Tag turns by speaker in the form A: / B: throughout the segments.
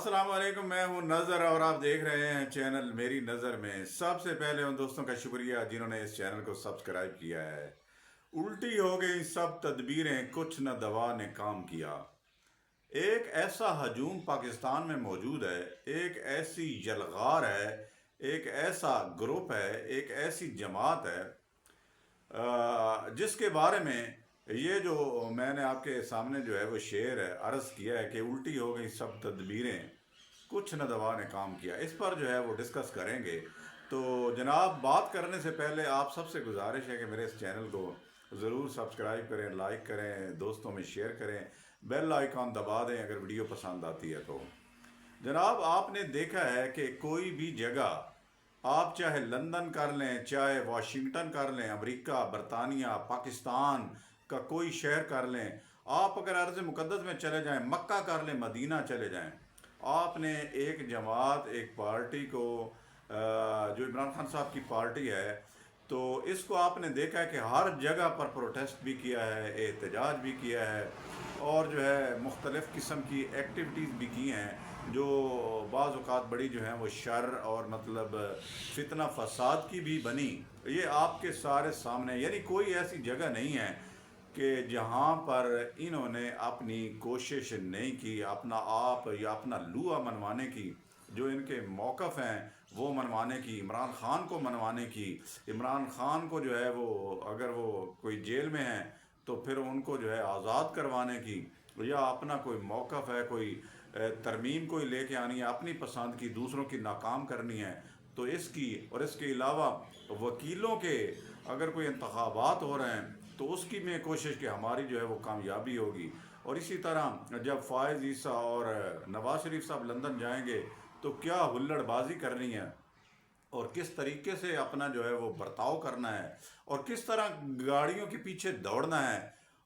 A: السلام علیکم، میں ہوں نظر اور آپ دیکھ رہے ہیں چینل میری نظر میں۔ سب سے پہلے ان دوستوں کا شکریہ جنہوں نے اس چینل کو سبسکرائب کیا ہے۔ الٹی ہو گئی سب تدبیریں، کچھ نہ دوا نے کام کیا۔ ایک ایسا ہجوم پاکستان میں موجود ہے، ایک ایسی یلغار ہے، ایک ایسا گروپ ہے، ایک ایسی جماعت ہے جس کے بارے میں یہ جو میں نے آپ کے سامنے جو ہے وہ شعر عرض کیا ہے کہ الٹی ہو گئی سب تدبیریں، کچھ نہ دوا نے کام کیا، اس پر جو ہے وہ ڈسکس کریں گے۔ تو جناب، بات کرنے سے پہلے آپ سب سے گزارش ہے کہ میرے اس چینل کو ضرور سبسکرائب کریں، لائک کریں، دوستوں میں شیئر کریں، بیل آئیکن دبا دیں اگر ویڈیو پسند آتی ہے تو۔ جناب، آپ نے دیکھا ہے کہ کوئی بھی جگہ، آپ چاہے لندن کر لیں، چاہے واشنگٹن کر لیں، امریکہ، برطانیہ، پاکستان کا کوئی شہر کر لیں، آپ اگر ارض مقدس میں چلے جائیں، مکہ کر لیں، مدینہ چلے جائیں، آپ نے ایک جماعت، ایک پارٹی کو جو عمران خان صاحب کی پارٹی ہے، تو اس کو آپ نے دیکھا ہے کہ ہر جگہ پر پروٹیسٹ بھی کیا ہے، احتجاج بھی کیا ہے، اور جو ہے مختلف قسم کی ایکٹیویٹیز بھی کی ہیں جو بعض اوقات بڑی جو ہیں وہ شر اور مطلب فتنہ فساد کی بھی بنی۔ یہ آپ کے سارے سامنے، یعنی کوئی ایسی جگہ نہیں ہے کہ جہاں پر انہوں نے اپنی کوشش نہیں کی، اپنا آپ یا اپنا لوا منوانے کی، جو ان کے موقف ہیں وہ منوانے کی، عمران خان کو منوانے کی، عمران خان کو جو ہے وہ اگر وہ کوئی جیل میں ہیں تو پھر ان کو جو ہے آزاد کروانے کی، یا اپنا کوئی موقف ہے، کوئی ترمیم کوئی لے کے آنی ہے اپنی پسند کی، دوسروں کی ناکام کرنی ہے تو اس کی، اور اس کے علاوہ وکیلوں کے اگر کوئی انتخابات ہو رہے ہیں تو اس کی میں کوشش کہ ہماری جو ہے وہ کامیابی ہوگی۔ اور اسی طرح جب فائز عیسیٰ اور نواز شریف صاحب لندن جائیں گے تو کیا ہلڑ بازی کرنی ہے، اور کس طریقے سے اپنا جو ہے وہ برتاؤ کرنا ہے، اور کس طرح گاڑیوں کے پیچھے دوڑنا ہے،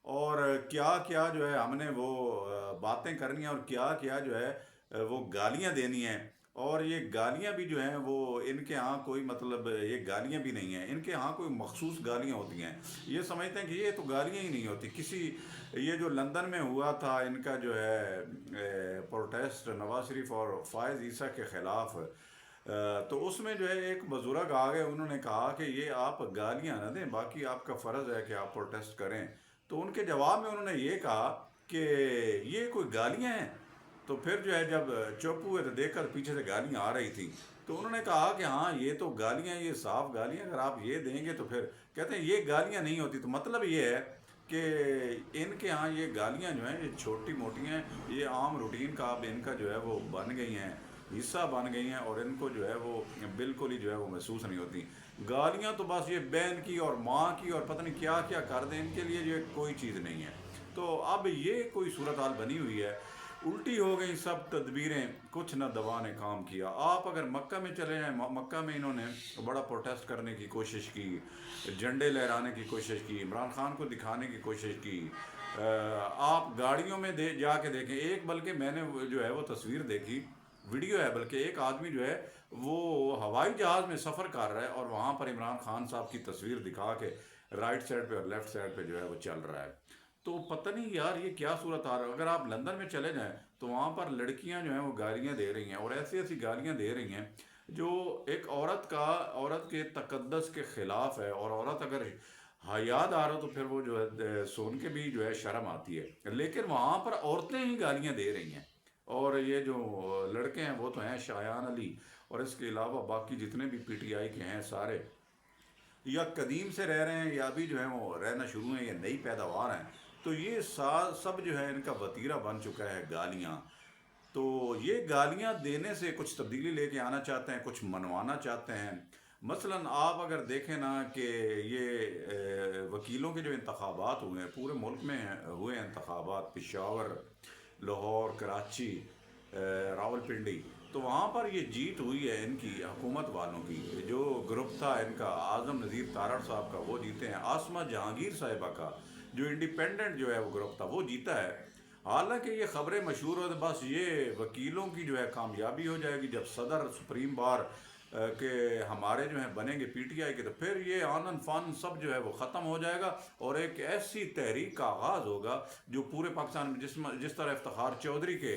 A: اور کیا کیا جو ہے ہم نے وہ باتیں کرنی ہیں، اور کیا کیا جو ہے وہ گالیاں دینی ہیں۔ اور یہ گالیاں بھی جو ہیں وہ ان کے ہاں کوئی مطلب یہ گالیاں بھی نہیں ہیں، ان کے ہاں کوئی مخصوص گالیاں ہوتی ہیں، یہ سمجھتے ہیں کہ یہ تو گالیاں ہی نہیں ہوتی کسی۔ یہ جو لندن میں ہوا تھا ان کا جو ہے پروٹیسٹ نواز شریف اور فائز عیسیٰ کے خلاف، تو اس میں جو ہے ایک بزرگ آ گئے، انہوں نے کہا کہ یہ آپ گالیاں نہ دیں، باقی آپ کا فرض ہے کہ آپ پروٹیسٹ کریں۔ تو ان کے جواب میں انہوں نے یہ کہا کہ یہ کوئی گالیاں ہیں؟ تو پھر جو ہے جب چپ ہوئے تو دیکھ کر پیچھے سے گالیاں آ رہی تھیں، تو انہوں نے کہا کہ ہاں یہ تو گالیاں، یہ صاف گالیاں، اگر آپ یہ دیں گے تو پھر کہتے ہیں یہ گالیاں نہیں ہوتی۔ تو مطلب یہ ہے کہ ان کے ہاں یہ گالیاں جو ہیں یہ چھوٹی موٹی ہیں، یہ عام روٹین کا اب ان کا جو ہے وہ بن گئی ہیں، حصہ بن گئی ہیں، اور ان کو جو ہے وہ بالکل ہی جو ہے وہ محسوس نہیں ہوتی۔ گالیاں تو بس یہ بہن کی اور ماں کی اور پتہ نہیں کیا کیا کر دیں، ان کے لیے جو کوئی چیز نہیں ہے۔ تو اب یہ کوئی صورتحال بنی ہوئی ہے، الٹی ہو گئی سب تدبیریں، کچھ نہ دوا نے کام کیا۔ آپ اگر مکہ میں چلے جائیں، مکہ میں انہوں نے بڑا پروٹیسٹ کرنے کی کوشش کی، جھنڈے لہرانے کی کوشش کی، عمران خان کو دکھانے کی کوشش کی۔ آپ گاڑیوں میں جا کے دیکھیں، ایک بلکہ میں نے جو ہے وہ تصویر دیکھی، ویڈیو ہے بلکہ، ایک آدمی جو ہے وہ ہوائی جہاز میں سفر کر رہا ہے اور وہاں پر عمران خان صاحب کی تصویر دکھا کے رائٹ سائڈ پہ اور لیفٹ سائڈ پہ جو ہے وہ چل رہا ہے۔ تو پتہ نہیں یار یہ کیا صورت آ رہا ہے۔ اگر آپ لندن میں چلے جائیں تو وہاں پر لڑکیاں جو ہیں وہ گالیاں دے رہی ہیں، اور ایسی ایسی گالیاں دے رہی ہیں جو ایک عورت کے تقدس کے خلاف ہے، اور عورت اگر حیا دار ہو تو پھر وہ جو ہے سن کے بھی جو ہے شرم آتی ہے، لیکن وہاں پر عورتیں ہی گالیاں دے رہی ہیں۔ اور یہ جو لڑکے ہیں وہ تو ہیں شایان علی، اور اس کے علاوہ باقی جتنے بھی پی ٹی آئی کے ہیں سارے، یا قدیم سے رہ رہے ہیں یا ابھی جو ہے وہ رہنا شروع ہیں یا نئی پیداوار ہیں، تو یہ سب جو ہے ان کا وتیرہ بن چکا ہے گالیاں۔ تو یہ گالیاں دینے سے کچھ تبدیلی لے کے آنا چاہتے ہیں، کچھ منوانا چاہتے ہیں۔ مثلا آپ اگر دیکھیں نا کہ یہ وکیلوں کے جو انتخابات ہوئے ہیں پورے ملک میں ہوئے ہیں انتخابات، پشاور، لاہور، کراچی، راول پنڈی، تو وہاں پر یہ جیت ہوئی ہے ان کی حکومت والوں کی۔ جو گروپ تھا ان کا اعظم نذیر تارڑ صاحب کا وہ جیتے ہیں، آسمہ جہانگیر صاحبہ کا جو انڈیپینڈنٹ جو ہے وہ گروپ تھا وہ جیتا ہے۔ حالانکہ یہ خبریں مشہور ہوتے بس یہ وکیلوں کی جو ہے کامیابی ہو جائے گی جب صدر سپریم بار کہ ہمارے جو ہیں بنیں گے پی ٹی آئی کے، تو پھر یہ آنن فان سب جو ہے وہ ختم ہو جائے گا، اور ایک ایسی تحریک کا آغاز ہوگا جو پورے پاکستان میں جس طرح افتخار چودھری کے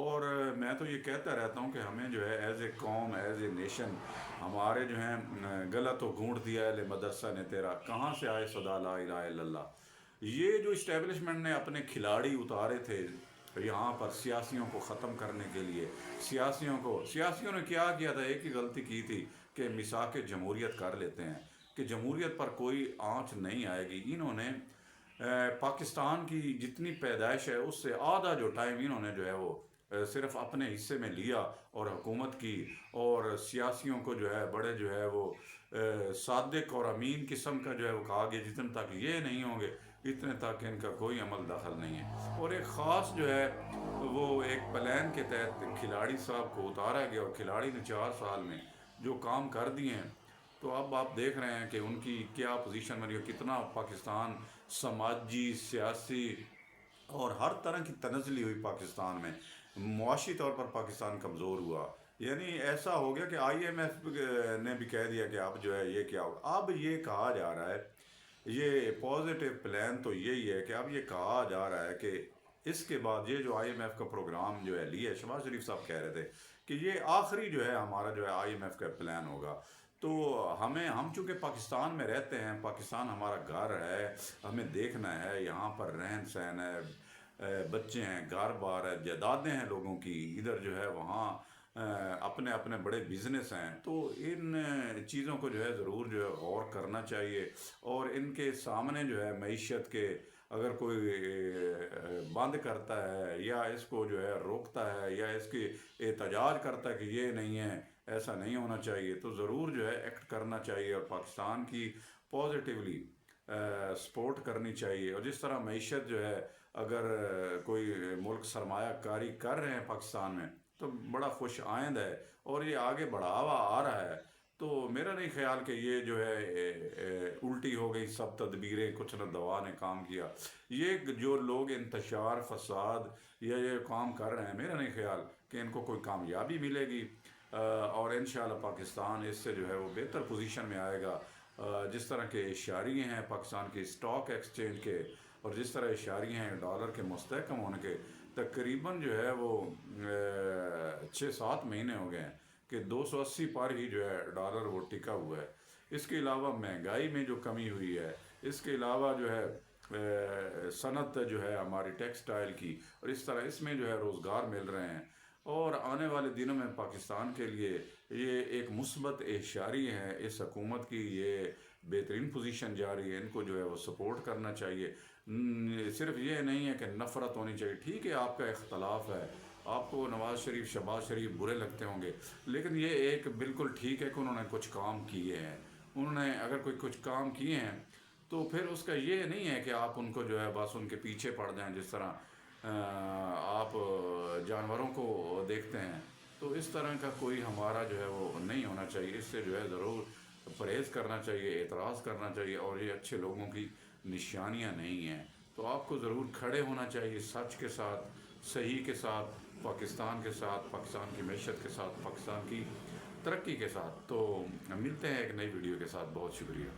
A: اور میں تو یہ کہتا رہتا ہوں کہ ہمیں جو ہے ایز اے قوم، ایز اے نیشن، ہمارے جو ہیں غلط و گھونٹ دیا ہے مدرسہ نے تیرا، کہاں سے آئے صدا لا الہ الا اللہ، یہ جو اسٹیبلشمنٹ نے اپنے کھلاڑی اتارے تھے یہاں پر سیاسیوں کو ختم کرنے کے لیے، سیاسیوں نے کیا کیا تھا؟ ایک ہی غلطی کی تھی کہ مساق جمہوریت کر لیتے ہیں کہ جمہوریت پر کوئی آنچ نہیں آئے گی۔ انہوں نے پاکستان کی جتنی پیدائش ہے اس سے آدھا جو ٹائم انہوں نے جو ہے وہ صرف اپنے حصے میں لیا اور حکومت کی، اور سیاسیوں کو جو ہے بڑے جو ہے وہ صادق اور امین قسم کا جو ہے وہ کہا گیا جتنے تک یہ نہیں ہوں گے اتنے تک ان کا کوئی عمل دخل نہیں ہے۔ اور ایک خاص جو ہے وہ ایک پلان کے تحت کھلاڑی صاحب کو اتارا گیا، اور کھلاڑی نے 4 سال میں جو کام کر دیے ہیں، تو اب آپ دیکھ رہے ہیں کہ ان کی کیا پوزیشن بنی اور کتنا پاکستان سماجی، سیاسی اور ہر طرح کی تنزلی ہوئی پاکستان میں، معاشی طور پر پاکستان کمزور ہوا۔ یعنی ایسا ہو گیا کہ آئی ایم ایف نے بھی کہہ دیا کہ اب جو ہے یہ کیا ہوگا۔ اب یہ کہا جا رہا ہے، یہ پازیٹیو پلان تو یہی ہے کہ اب یہ کہا جا رہا ہے کہ اس کے بعد یہ جو آئی ایم ایف کا پروگرام جو ہے لیا، شہباز شریف صاحب کہہ رہے تھے کہ یہ آخری جو ہے ہمارا جو ہے آئی ایم ایف کا پلان ہوگا۔ تو ہم چونکہ پاکستان میں رہتے ہیں، پاکستان ہمارا گھر ہے، ہمیں دیکھنا ہے یہاں پر رہن سہن ہے، بچے ہیں، گھر بار ہے، جائیدادیں ہیں لوگوں کی، ادھر جو ہے وہاں اپنے اپنے بڑے بزنس ہیں، تو ان چیزوں کو جو ہے ضرور جو ہے غور کرنا چاہیے، اور ان کے سامنے جو ہے معیشت کے اگر کوئی بند کرتا ہے یا اس کو جو ہے روکتا ہے یا اس کی احتجاج کرتا ہے کہ یہ نہیں ہے، ایسا نہیں ہونا چاہیے، تو ضرور جو ہے ایکٹ کرنا چاہیے اور پاکستان کی پازیٹیولی سپورٹ کرنی چاہیے۔ اور جس طرح معیشت جو ہے اگر کوئی ملک سرمایہ کاری کر رہے ہیں پاکستان میں تو بڑا خوش آئند ہے، اور یہ آگے بڑھاوا آ رہا ہے، تو میرا نہیں خیال کہ یہ جو ہے الٹی ہو گئی سب تدبیریں، کچھ نہ دوا نے کام کیا۔ یہ جو لوگ انتشار فساد یا یہ کام کر رہے ہیں، میرا نہیں خیال کہ ان کو کوئی کامیابی ملے گی، اور انشاءاللہ پاکستان اس سے جو ہے وہ بہتر پوزیشن میں آئے گا۔ جس طرح کے اشاریے ہیں پاکستان کی اسٹاک ایکسچینج کے، اور جس طرح اشاریے ہیں ڈالر کے مستحکم ہونے کے، تقریباً جو ہے وہ 6-7 مہینے ہو گئے ہیں کہ 280 پر ہی جو ہے ڈالر وہ ٹکا ہوا ہے۔ اس کے علاوہ مہنگائی میں جو کمی ہوئی ہے، اس کے علاوہ جو ہے صنعت جو ہے ہماری ٹیکسٹائل کی، اور اس طرح اس میں جو ہے روزگار مل رہے ہیں، اور آنے والے دنوں میں پاکستان کے لیے یہ ایک مثبت اشاری ہے۔ اس حکومت کی یہ بہترین پوزیشن جاری ہے، ان کو جو ہے وہ سپورٹ کرنا چاہیے۔ صرف یہ نہیں ہے کہ نفرت ہونی چاہیے، ٹھیک ہے آپ کا اختلاف ہے، آپ کو نواز شریف، شہباز شریف برے لگتے ہوں گے، لیکن یہ ایک بالکل ٹھیک ہے کہ انہوں نے کچھ کام کیے ہیں، انہوں نے اگر کچھ کام کیے ہیں تو پھر اس کا یہ نہیں ہے کہ آپ ان کو جو ہے بس ان کے پیچھے پڑ جائیں، جس طرح آپ جانوروں کو دیکھتے ہیں، تو اس طرح کا کوئی ہمارا جو ہے وہ نہیں ہونا چاہیے۔ اس سے جو ہے ضرور پرہیز کرنا چاہیے، اعتراض کرنا چاہیے، اور یہ اچھے لوگوں کی نشانیاں نہیں ہیں۔ تو آپ کو ضرور کھڑے ہونا چاہیے سچ کے ساتھ، صحیح کے ساتھ، پاکستان کے ساتھ، پاکستان کی معیشت کے ساتھ، پاکستان کی ترقی کے ساتھ۔ تو ملتے ہیں ایک نئی ویڈیو کے ساتھ، بہت شکریہ۔